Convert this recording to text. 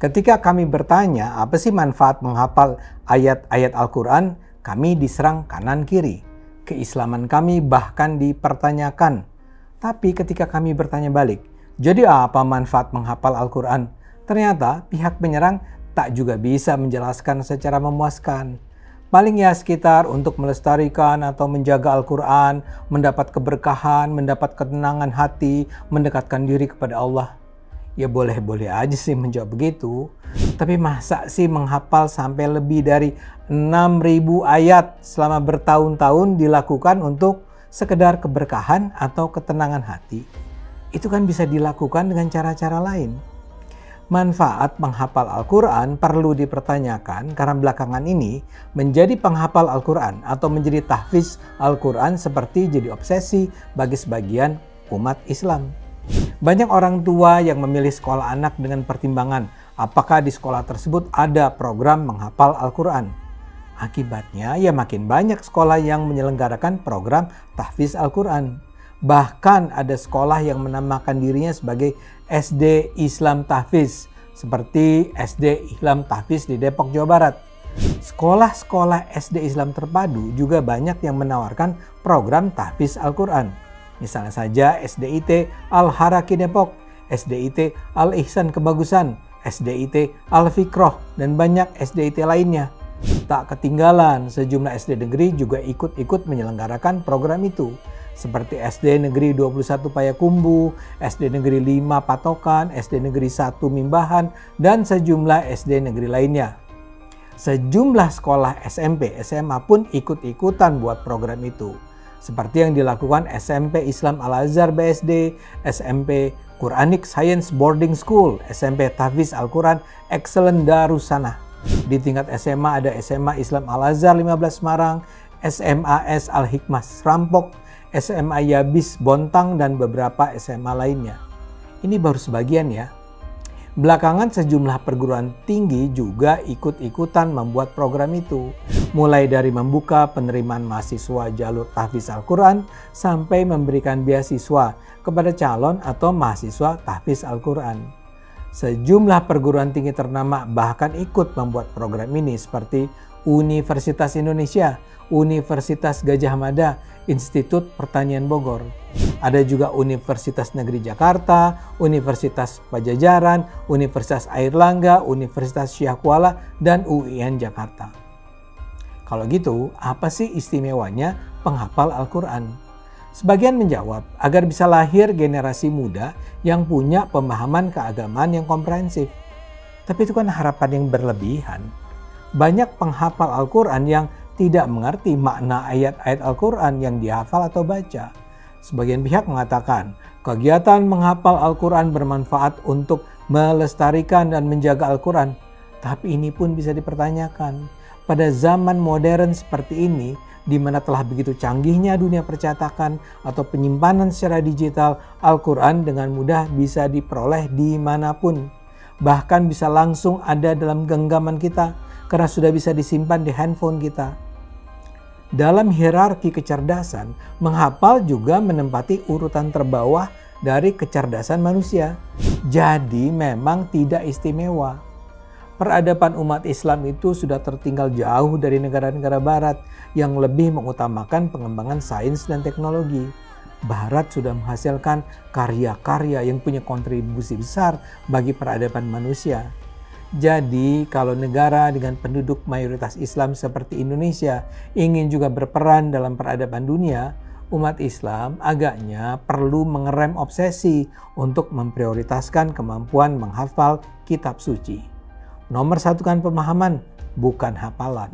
Ketika kami bertanya apa sih manfaat menghafal ayat-ayat Al-Quran, kami diserang kanan kiri. Keislaman kami bahkan dipertanyakan. Tapi ketika kami bertanya balik, jadi apa manfaat menghafal Al-Quran? Ternyata pihak penyerang tak juga bisa menjelaskan secara memuaskan. Paling ya sekitar untuk melestarikan atau menjaga Al-Quran, mendapat keberkahan, mendapat ketenangan hati, mendekatkan diri kepada Allah. Ya boleh-boleh aja sih menjawab begitu. Tapi masa sih menghafal sampai lebih dari 6.000 ayat selama bertahun-tahun dilakukan untuk sekedar keberkahan atau ketenangan hati? Itu kan bisa dilakukan dengan cara-cara lain. Manfaat menghafal Al-Quran perlu dipertanyakan karena belakangan ini menjadi penghafal Al-Quran atau menjadi tahfiz Al-Quran seperti jadi obsesi bagi sebagian umat Islam. Banyak orang tua yang memilih sekolah anak dengan pertimbangan apakah di sekolah tersebut ada program menghafal Al-Quran. Akibatnya ya makin banyak sekolah yang menyelenggarakan program tahfiz Al-Quran. Bahkan ada sekolah yang menamakan dirinya sebagai SD Islam Tahfiz, seperti SD Islam Tahfiz di Depok, Jawa Barat. Sekolah-sekolah SD Islam terpadu juga banyak yang menawarkan program tahfiz Al-Quran. Misalnya saja SDIT Al-Haraki Depok, SDIT Al-Ihsan Kebagusan, SDIT Al-Fikroh, dan banyak SDIT lainnya. Tak ketinggalan, sejumlah SD negeri juga ikut-ikut menyelenggarakan program itu. Seperti SD Negeri 21 Payakumbuh, SD Negeri 5 Patokan, SD Negeri 1 Mimbahan, dan sejumlah SD negeri lainnya. Sejumlah sekolah SMP, SMA pun ikut-ikutan buat program itu. Seperti yang dilakukan SMP Islam Al-Azhar BSD, SMP Quranic Science Boarding School, SMP Tahfiz Al-Quran Excellent Darussanah. Di tingkat SMA ada SMA Islam Al-Azhar 15 Semarang, SMAS Al-Hikmah Rampok, SMA Yabis Bontang, dan beberapa SMA lainnya. Ini baru sebagian ya. Belakangan sejumlah perguruan tinggi juga ikut-ikutan membuat program itu. Mulai dari membuka penerimaan mahasiswa jalur tahfiz Al-Quran sampai memberikan beasiswa kepada calon atau mahasiswa tahfiz Al-Quran. Sejumlah perguruan tinggi ternama bahkan ikut membuat program ini seperti Universitas Indonesia, Universitas Gadjah Mada, Institut Pertanian Bogor. Ada juga Universitas Negeri Jakarta, Universitas Pajajaran, Universitas Airlangga, Universitas Syekh Kuala, dan UIN Jakarta. Kalau gitu, apa sih istimewanya penghafal Al-Quran? Sebagian menjawab agar bisa lahir generasi muda yang punya pemahaman keagamaan yang komprehensif. Tapi itu kan harapan yang berlebihan. Banyak penghafal Al-Quran yang tidak mengerti makna ayat-ayat Al-Quran yang dihafal atau baca. Sebagian pihak mengatakan kegiatan menghafal Al-Quran bermanfaat untuk melestarikan dan menjaga Al-Quran. Tapi ini pun bisa dipertanyakan. Pada zaman modern seperti ini, di mana telah begitu canggihnya dunia percetakan atau penyimpanan secara digital, Al-Quran dengan mudah bisa diperoleh dimanapun. Bahkan bisa langsung ada dalam genggaman kita karena sudah bisa disimpan di handphone kita. Dalam hierarki kecerdasan, menghafal juga menempati urutan terbawah dari kecerdasan manusia. Jadi memang tidak istimewa. Peradaban umat Islam itu sudah tertinggal jauh dari negara-negara barat yang lebih mengutamakan pengembangan sains dan teknologi. Barat sudah menghasilkan karya-karya yang punya kontribusi besar bagi peradaban manusia. Jadi kalau negara dengan penduduk mayoritas Islam seperti Indonesia ingin juga berperan dalam peradaban dunia, umat Islam agaknya perlu mengerem obsesi untuk memprioritaskan kemampuan menghafal kitab suci. Nomor satukan pemahaman, bukan hafalan.